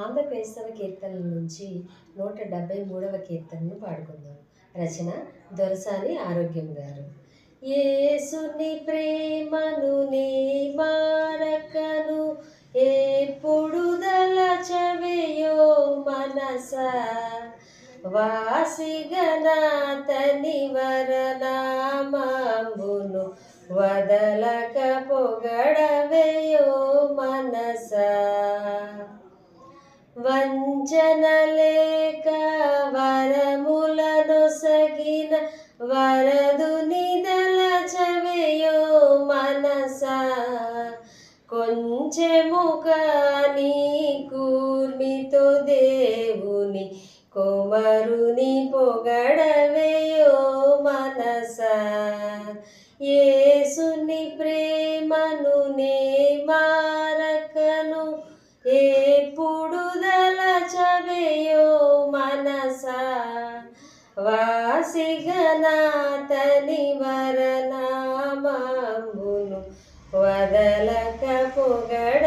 ఆంధ్ర క్రైస్తవ కీర్తనల నుంచి 173వ కీర్తనను పాడుకుందాం. రచన దొరసాని ఆరోగ్యం గారు. యేసుని ప్రేమను నీ మారకను ఎప్పుడు దలచవేయో మనసా, వాసిగనాతని వరనామంబును వదలక పొగడవేయో మనసా. వంచన లేక వరములనొసగిన వరదుని దలచవేయో మనసా, కొంచెము కాని కూర్మితో దేవుని కుమరుని పొగడవేయో మనసా. యేసుని ప్రేమను నే మారకను ఎప్పుడు దలచవేయో మనసా, వాసిగనాతని వరనామంబును వదలక పొగడ